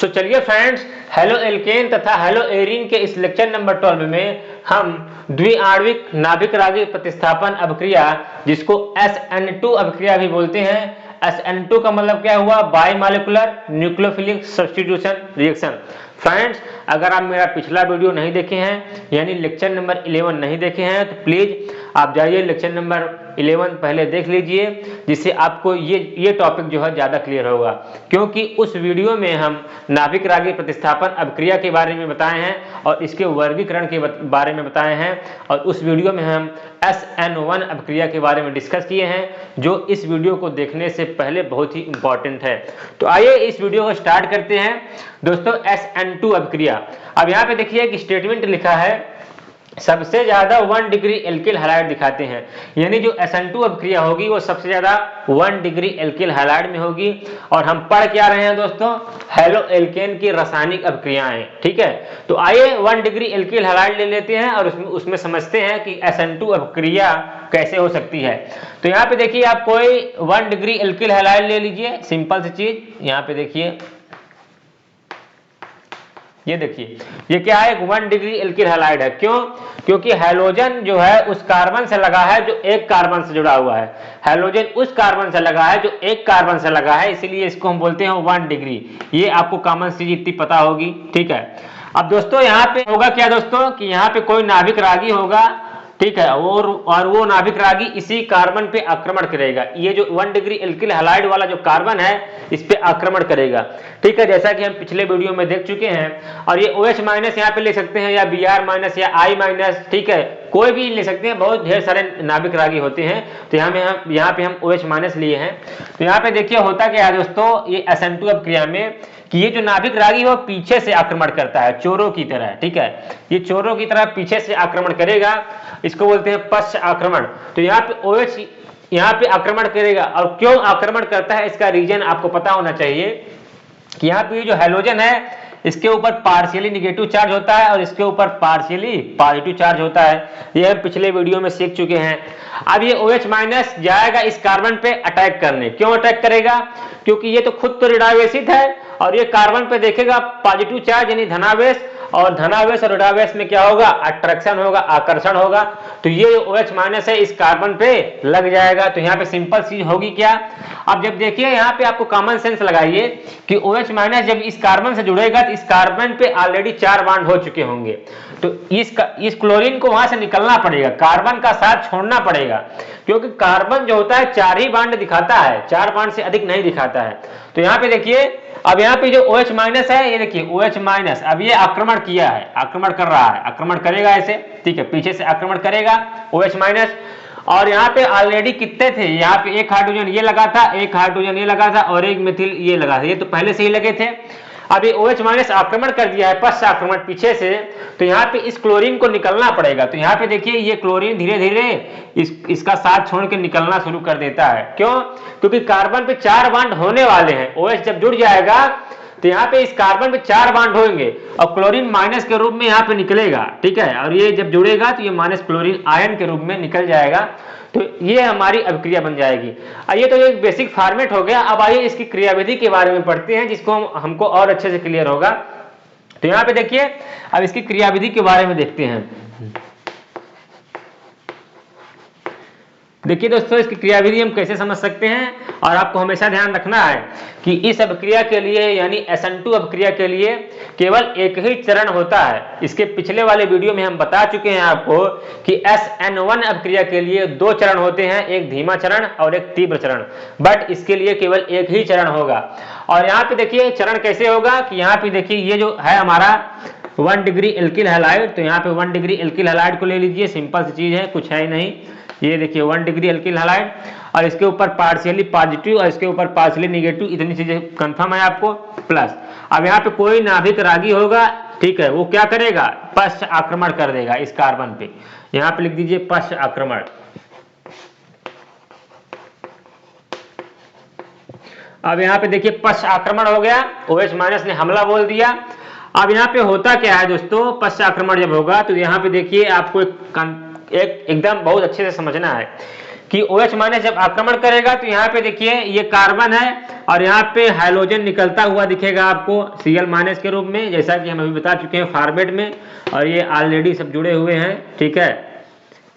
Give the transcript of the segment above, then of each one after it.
तो चलिए friends, halo alkane तथा हेलो एरीन के इस लेक्चर नंबर 12 में हम द्विआण्विक नाभिक रागी प्रतिस्थापन अभिक्रिया, जिसको SN2 अभिक्रिया भी बोलते हैं। SN2 का मतलब क्या हुआ? बाइमॉलिक्यूलर न्यूक्लियोफिलिक सब्स्टिट्यूशन रिएक्शन। फ्रेंड्स, अगर आप मेरा पिछला वीडियो नहीं देखे हैं यानी लेक्चर नंबर 11 नहीं देखे हैं तो प्लीज आप जाइए लेक्चर नंबर 11 पहले देख लीजिए, जिससे आपको ये टॉपिक जो है ज़्यादा क्लियर होगा। क्योंकि उस वीडियो में हम नाभिक रागी प्रतिस्थापन अभिक्रिया के बारे में बताए हैं और इसके वर्गीकरण के बारे में बताए हैं, और उस वीडियो में हम SN1 अभिक्रिया के बारे में डिस्कस किए हैं, जो इस वीडियो को देखने से पहले बहुत ही इंपॉर्टेंट है। तो आइए इस वीडियो को स्टार्ट करते हैं दोस्तों। SN2 अभिक्रिया, अब यहाँ पे देखिए एक स्टेटमेंट लिखा है, सबसे ज्यादा 1 डिग्री एल्किल हैलाइड दिखाते हैं, यानी जो SN2 अभिक्रिया होगी वो सबसे ज्यादा 1 डिग्री एल्किल हैलाइड में होगी। और हम पढ़ क्या रहे हैं दोस्तों? हेलो एल्केन की रासायनिक अभिक्रियाएं, ठीक है। तो आइए 1 डिग्री एल्किल हैलाइड ले लेते हैं और उसमें समझते हैं कि SN2 अभिक्रिया कैसे हो सकती है। तो यहाँ पे देखिए, आप कोई 1 डिग्री एल्किल हैलाइड ले लीजिए, सिंपल सी चीज। यहाँ पे देखिए, ये देखिए, ये क्या है? एक 1 डिग्री एल्किल हैलाइड है। क्यों? क्योंकि हैलोजन जो है उस कार्बन से लगा है जो एक कार्बन से जुड़ा हुआ है। हैलोजन उस कार्बन से लगा है जो एक कार्बन से लगा है, इसीलिए इसको हम बोलते हैं 1 डिग्री। ये आपको कॉमन चीज इतनी पता होगी, ठीक है। अब दोस्तों यहाँ पे होगा क्या दोस्तों कि यहाँ पे कोई नाभिक रागी होगा, ठीक है, और वो नाभिक रागी इसी कार्बन पे आक्रमण करेगा। ये जो 1 डिग्री एल्किल हैलाइड वाला जो कार्बन है इस पे आक्रमण करेगा, ठीक है, जैसा कि हम पिछले वीडियो में देख चुके हैं। और ये OH माइनस यहाँ पे ले सकते हैं, या Br माइनस या I माइनस, ठीक है, कोई भी ले सकते हैं, बहुत ढेर सारे नाभिक रागी होते हैं। तो यहाँ पे हम OH माइनस लिए हैं। तो यहाँ पे देखिए होता क्या है दोस्तों, ये SN2 अभिक्रिया में कि ये जो नाभिक रागी वो पीछे से आक्रमण करता है, चोरों की तरह, ठीक है। ये चोरों की तरह पीछे से आक्रमण करेगा, इसको बोलते हैं पश्च आक्रमण। तो यहाँ पे OH यहाँ पे आक्रमण करेगा। और क्यों आक्रमण करता है इसका रीजन आपको पता होना चाहिए कि यहाँ पे जो हैलोजन है इसके ऊपर पार्शियली निगेटिव चार्ज होता है और इसके ऊपर पार्शियली पॉजिटिव चार्ज होता है। ये हम पिछले वीडियो में सीख चुके हैं। अब ये OH माइनस जाएगा इस कार्बन पे अटैक करने। क्यों अटैक करेगा? क्योंकि ये तो खुद तो ऋणावेशित है और ये कार्बन पे देखेगा पॉजिटिव चार्ज यानी धनावेश, और धनावेश और ऋणावेश में क्या होगा? अट्रैक्शन होगा, आकर्षण होगा। तो ये OH माइनस है इस कार्बन पे लग जाएगा। तो यहाँ पे सिंपल चीज होगी क्या? अब जब देखिए यहाँ पे आपको कॉमन सेंस लगाइए कि OH माइनस जब इस कार्बन से जुड़ेगा तो इस कार्बन पे ऑलरेडी 4 बॉन्ड हो चुके होंगे। तो इस क्लोरीन को वहां से निकलना पड़ेगा, कार्बन का साथ छोड़ना पड़ेगा, क्योंकि कार्बन जो होता है 4 ही बॉन्ड दिखाता है, 4 बॉन्ड से अधिक नहीं दिखाता है। तो यहाँ पे देखिए, अब यहाँ पे जो OH माइनस है, ये देखिए OH माइनस अब ये आक्रमण किया है, आक्रमण कर रहा है, आक्रमण करेगा ऐसे, ठीक है, पीछे से आक्रमण करेगा OH माइनस। और यहाँ पे ऑलरेडी कितने थे? यहाँ पे एक हाइड्रोजन ये लगा था, एक हाइड्रोजन ये लगा था और एक मिथिल ये लगा था। ये तो पहले से ही लगे थे। अब ये OH माइनस आक्रमण कर दिया है, पश्च आक्रमण पीछे से। तो यहाँ पे इस क्लोरीन को निकलना पड़ेगा। तो यहाँ पे देखिए ये क्लोरीन धीरे धीरे इसका साथ छोड़ के निकलना शुरू कर देता है। क्यों? क्योंकि कार्बन पे 4 बॉन्ड होने वाले हैं। OH जब जुड़ जाएगा तो यहाँ पे इस कार्बन पे 4 बॉन्ड होंगे और क्लोरीन माइनस के रूप में यहाँ पे निकलेगा, ठीक है। और ये जब जुड़ेगा तो ये माइनस क्लोरीन आयन के रूप में निकल जाएगा। तो ये हमारी अभिक्रिया बन जाएगी। ये तो एक बेसिक फॉर्मेट हो गया। अब आइए इसकी क्रियाविधि के बारे में पढ़ते हैं, जिसको हमको और अच्छे से क्लियर होगा। तो यहाँ पे देखिए, अब इसकी क्रियाविधि के बारे में देखते हैं। देखिए दोस्तों, इसकी क्रियाविधि हम कैसे समझ सकते हैं, और आपको हमेशा ध्यान रखना है कि इस अभिक्रिया के लिए यानी SN2 अभिक्रिया के लिए केवल एक ही चरण होता है। इसके पिछले वाले वीडियो में हम बता चुके हैं आपको कि SN1 अभिक्रिया के लिए 2 चरण होते हैं, एक धीमा चरण और एक तीव्र चरण, बट इसके लिए केवल एक ही चरण होगा। और यहाँ पे देखिए चरण कैसे होगा कि यहाँ पे देखिए ये जो है हमारा 1 डिग्री एल्किल हैलाइड, तो यहाँ पे 1 डिग्री एल्किल हैलाइड को ले लीजिए, सिंपल सी चीज है, कुछ है ही नहीं। ये देखिए 1 डिग्री एल्किल हैलाइड और इसके ऊपर पार्शियली पॉजिटिव और इसके ऊपर पार्शियली निगेटिव, इतनी चीजें कंफर्म है आपको, प्लस। अब यहाँ पे कोई नाभिक रागी होगा, ठीक है, वो क्या करेगा? पश्च आक्रमण कर देगा इस कार्बन पे। यहाँ पे लिख दीजिए पश्च आक्रमण। अब यहाँ पे देखिए पश्च आक्रमण हो गया, OH माइनस ने हमला बोल दिया। अब यहाँ पे होता क्या है दोस्तों, पश्च आक्रमण जब होगा तो यहाँ पे देखिए आपको एकदम बहुत अच्छे से समझना है कि OH माइनस जब आक्रमण करेगा तो यहाँ पे देखिए ये कार्बन है और यहाँ पे हाइड्रोजन निकलता हुआ दिखेगा आपको Cl माइनस के रूप में, जैसा कि हम अभी बता चुके हैं फॉर्मेट में, और ये ऑलरेडी सब जुड़े हुए हैं, ठीक है,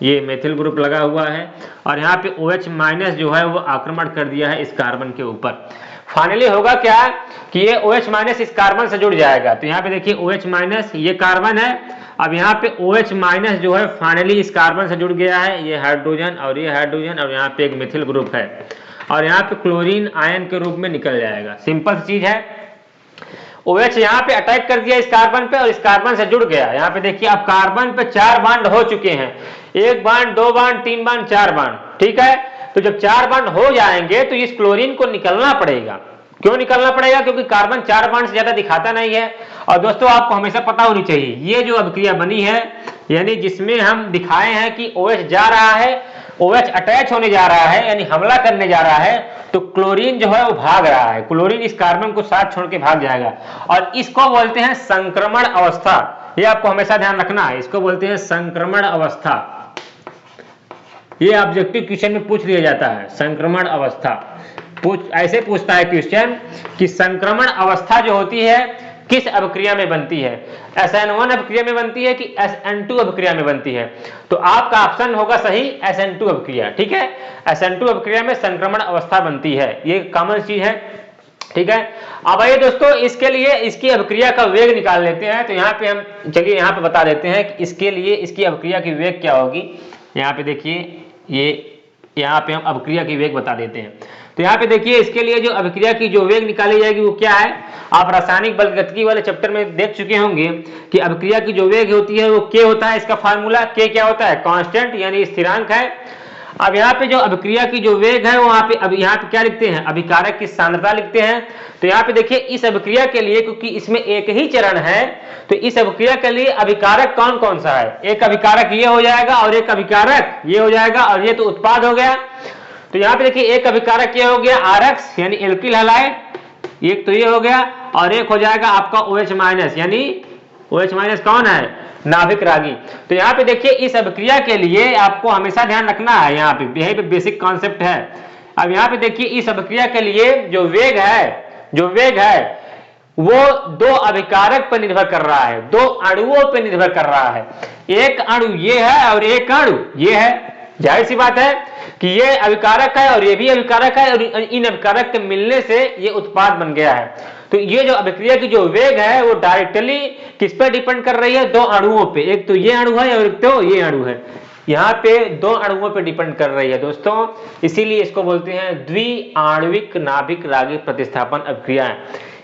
ये मेथिल ग्रुप लगा हुआ है और यहाँ पे OH माइनस जो है वो आक्रमण कर दिया है इस कार्बन के ऊपर। फाइनली होगा क्या कि ये OH माइनस इस कार्बन से जुड़ जाएगा, तो यहाँ पे देखिए OH माइनस ये कार्बन है, अब यहाँ पे OH माइनस जो है फाइनली इस कार्बन से जुड़ गया है, ये हाइड्रोजन और ये हाइड्रोजन और यहाँ पे एक मिथिल ग्रुप है और यहाँ पे क्लोरीन आयन के रूप में निकल जाएगा। सिंपल चीज है, OH यहाँ पे अटैक कर दिया इस कार्बन पे और इस कार्बन से जुड़ गया। यहाँ पे देखिए अब कार्बन पे 4 बांड हो चुके हैं, 1 बांड 2 बांड 3 बांड 4 बांड, ठीक है। तो जब 4 बांड हो जाएंगे तो इस क्लोरीन को निकलना पड़ेगा। क्यों निकलना पड़ेगा? क्योंकि कार्बन 4 बांड से ज्यादा दिखाता नहीं है। और दोस्तों आपको हमेशा पता होनी चाहिए, ये जो अभिक्रिया बनी है यानी जिसमें हम दिखाए हैं कि OH जा रहा है, OH अटैच होने जा रहा है यानी हमला करने जा रहा है, तो क्लोरीन जो है वो भाग रहा है, क्लोरीन इस कार्बन को साथ छोड़ के भाग जाएगा और इसको बोलते हैं संक्रमण अवस्था। ये आपको हमेशा ध्यान रखना है, इसको बोलते हैं संक्रमण अवस्था। ये ऑब्जेक्टिव क्वेश्चन में पूछ लिया जाता है, संक्रमण अवस्था ऐसे पूछता है क्वेश्चन कि संक्रमण अवस्था जो होती है किस अभिक्रिया में बनती है, SN1 अभिक्रिया में बनती है कि SN2 अभिक्रिया में बनती है? तो आपका ऑप्शन होगा सही SN2 अभिक्रिया, ठीक है। SN2 अभिक्रिया में संक्रमण अवस्था बनती है, ये कॉमन चीज है, ठीक है। अब आइए दोस्तों इसके लिए इसकी अभिक्रिया का वेग निकाल लेते हैं। तो यहाँ पे हम चलिए यहाँ पे बता देते हैं कि इसके लिए इसकी अभिक्रिया की वेग क्या होगी। यहाँ पे देखिए ये यहाँ पे हम अभिक्रिया की वेग बता देते हैं। तो यहाँ पे देखिए इसके लिए जो अभिक्रिया की जो वेग निकाली जाएगी वो क्या है, आप रासायनिक बलगतिकी वाले चैप्टर में देख चुके होंगे कि अभिक्रिया की जो वेग होती है वो K होता है, इसका फार्मूला K क्या होता है, कांस्टेंट यानी स्थिरांक है। अब यहाँ पे जो अभिक्रिया की जो वेग है वहां पे अब यहाँ पे क्या लिखते हैं, अभिकारक की सांद्रता लिखते हैं। तो यहाँ पे देखिए इस अभिक्रिया के लिए क्योंकि इसमें एक ही चरण है तो इस अभिक्रिया के लिए अभिकारक कौन कौन सा है, एक अभिकारक ये हो जाएगा और एक अभिकारक ये हो जाएगा और ये तो उत्पाद हो गया। तो यहाँ पे देखिए एक अभिकारक ये हो गया RX यानी एल्किल हैलाइड, एक तो ये हो गया और एक हो जाएगा आपका OH माइनस यानी OH माइनस कौन है, नाभिक रागी। तो यहाँ पे देखिए इस अभिक्रिया के लिए आपको हमेशा ध्यान रखना है, यहाँ पे यही पे बेसिक कॉन्सेप्ट है। अब यहाँ पे देखिए इस अभिक्रिया के लिए जो वेग है वो 2 अभिकारक पर निर्भर कर रहा है, 2 अणुओं पर निर्भर कर रहा है। एक अणु ये है और एक अणु ये है। जाहिर सी बात है कि ये अभिकारक है और ये भी अभिकारक है और इन अभिकारक के मिलने से ये उत्पाद बन गया है। तो ये जो अभिक्रिया की जो वेग है वो डायरेक्टली किस पर डिपेंड कर रही है, 2 अणुओं पे, एक तो ये अणु है और एक तो ये अणु है। यहाँ पे 2 अणुओं पे डिपेंड कर रही है दोस्तों, इसीलिए इसको बोलते हैं द्विआण्विक नाभिक रागी प्रतिस्थापन अभिक्रिया।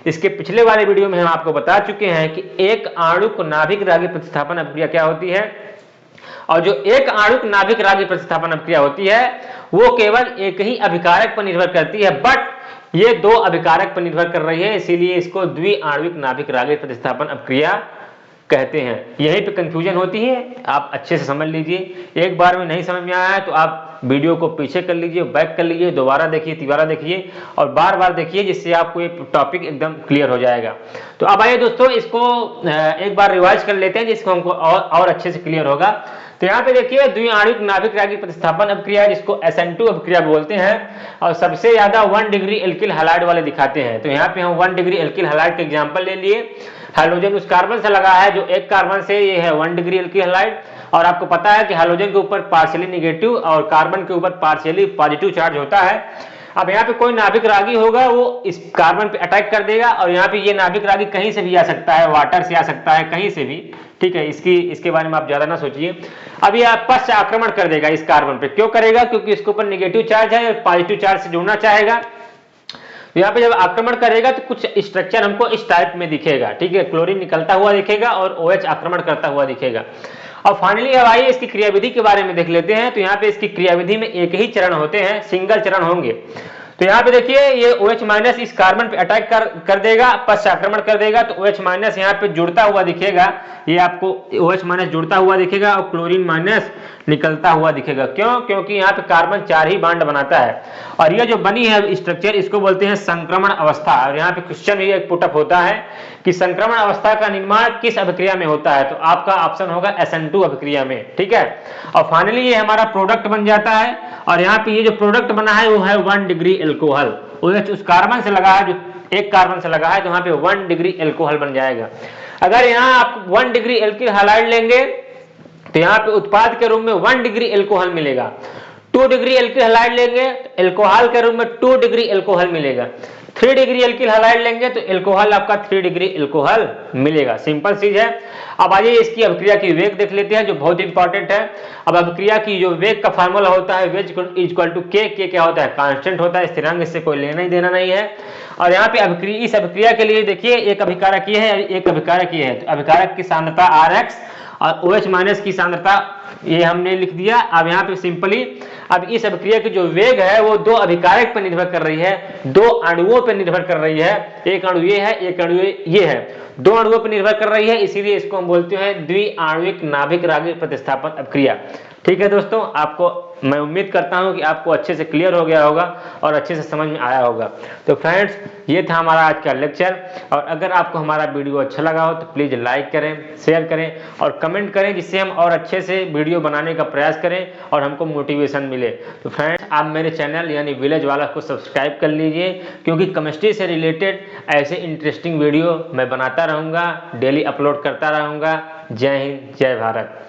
इसके पिछले वाले वीडियो में हम आपको बता चुके हैं कि एक आणुक नाभिक रागी प्रतिस्थापन अभिक्रिया क्या होती है और जो एक आणुक नाभिक रागी प्रतिस्थापन अभिक्रिया होती है वो केवल एक ही अभिकारक पर निर्भर करती है, बट ये 2 अभिकारक पर निर्भर कर रही है, इसीलिए इसको द्विआण्विक नाभिक रागी प्रतिस्थापन अभिक्रिया कहते हैं। यहीं पे कंफ्यूजन होती है, आप अच्छे से समझ लीजिए। एक बार में नहीं समझ में आया है तो आप वीडियो को पीछे कर लीजिए, बैक कर लीजिए, दोबारा देखिए, तिबारा देखिए और बार बार देखिए, जिससे आपको ये टॉपिक एकदम क्लियर हो जाएगा। तो अब आइए दोस्तों इसको एक बार रिवाइज कर लेते हैं जिसको हमको और अच्छे से क्लियर होगा। तो यहाँ पे देखिए द्विआण्विक नाभिक रागी प्रतिस्थापन अभिक्रिया जिसको SN2 अभिक्रिया बोलते हैं और सबसे ज्यादा 1 डिग्री एल्किल हैलाइड वाले दिखाते हैं। तो यहाँ पे हम 1 डिग्री एल्किल हैलाइड का एग्जांपल ले लिए। हाइड्रोजन उस कार्बन से लगा है जो एक कार्बन से, ये है 1 डिग्री एल्किल हैलाइड और आपको पता है कि हाइड्रोजन के ऊपर पार्शियली नेगेटिव और कार्बन के ऊपर पार्शियली पॉजिटिव चार्ज होता है। अब यहाँ पे कोई नाभिक रागी होगा वो इस कार्बन पे अटैक कर देगा और यहाँ पे ये नाभिक रागी कहीं से भी आ सकता है, वाटर से आ सकता है, कहीं से भी, ठीक है। इसके बारे में आप ज्यादा ना सोचिए। अब ये पश्च आक्रमण कर देगा इस कार्बन पे, क्यों करेगा, क्योंकि इसके ऊपर नेगेटिव चार्ज है और पॉजिटिव चार्ज से जुड़ना चाहेगा। यहाँ पे जब आक्रमण करेगा तो कुछ स्ट्रक्चर हमको इस टाइप में दिखेगा, ठीक है, क्लोरीन निकलता हुआ दिखेगा और OH आक्रमण करता हुआ दिखेगा। और फाइनली अब आइए इसकी क्रियाविधि के बारे में देख लेते हैं। तो यहाँ पे इसकी क्रियाविधि में एक ही चरण होते हैं, सिंगल चरण होंगे। तो यहाँ पे देखिए ये OH माइनस इस कार्बन पे अटैक कर देगा, पश्च आक्रमण कर देगा, तो OH माइनस यहाँ पे जुड़ता हुआ दिखेगा, ये आपको OH माइनस जुड़ता हुआ दिखेगा और क्लोरीन माइनस निकलता हुआ दिखेगा। क्यों, क्योंकि यहाँ पे कार्बन 4 ही बांड बनाता है और ये जो बनी है स्ट्रक्चर इसको बोलते हैं संक्रमण अवस्था। और यहाँ पे क्वेश्चन भी एक पुटअप होता है कि संक्रमण अवस्था का निर्माण किस अभिक्रिया में होता है, तो आपका ऑप्शन होगा SN2 अभिक्रिया में, ठीक है। और फाइनली ये हमारा प्रोडक्ट बन जाता है और यहाँ पे ये जो प्रोडक्ट बना है वो है 1 डिग्री एल्कोहल। OH उस कार्बन से लगा है, जो एक कार्बन से लगा है, तो वहां पे 1 डिग्री एल्कोहल बन जाएगा। अगर यहाँ आप 1 डिग्री एल्किल हैलाइड लेंगे तो यहाँ पे उत्पाद के रूप में 1 डिग्री एल्कोहल मिलेगा। 2 डिग्री एल्किल हैलाइड लेंगे तो एल्कोहल के रूप में 2 डिग्री एल्कोहल मिलेगा। 3 डिग्री एल्किल हैलाइड लेंगे तो एल्कोहल आपका 3 डिग्री एल्कोहल मिलेगा। सिंपल चीज है। अब आइए इसकी अभिक्रिया की वेग देख लेते हैं, जो बहुत इंपॉर्टेंट है। अब अभिक्रिया की जो वेग का फार्मूला होता है, वेग इक्वल टू के क्या होता है, कांस्टेंट होता है, स्थिरांक, इससे कोई लेना ही देना नहीं है। और यहाँ पे इस अभिक्रिया के लिए देखिए एक अभिकारक ये है, एक अभिकारक ये है, तो अभिकारक की सांद्रता Rx और OH माइनस की सांद्रता ये हमने लिख दिया। अब यहाँ पे सिंपली अब इस अभिक्रिया की जो वेग है वो दो अभिकारक पर निर्भर कर रही है, दो अणुओं पर निर्भर कर रही है। एक अणु ये है, एक अणु ये है, दो अणुओं पर निर्भर कर रही है, इसीलिए इसको हम बोलते हैं द्विआण्विक नाभिक रागी प्रतिस्थापन अभिक्रिया। ठीक है दोस्तों, आपको मैं उम्मीद करता हूं कि आपको अच्छे से क्लियर हो गया होगा और अच्छे से समझ में आया होगा। तो फ्रेंड्स, ये था हमारा आज का लेक्चर, और अगर आपको हमारा वीडियो अच्छा लगा हो तो प्लीज़ लाइक करें, शेयर करें और कमेंट करें, जिससे हम और अच्छे से वीडियो बनाने का प्रयास करें और हमको मोटिवेशन मिले। तो फ्रेंड्स, आप मेरे चैनल यानी विलेज वाला को सब्सक्राइब कर लीजिए, क्योंकि केमिस्ट्री से रिलेटेड ऐसे इंटरेस्टिंग वीडियो मैं बनाता रहूँगा, डेली अपलोड करता रहूँगा। जय हिंद, जय भारत।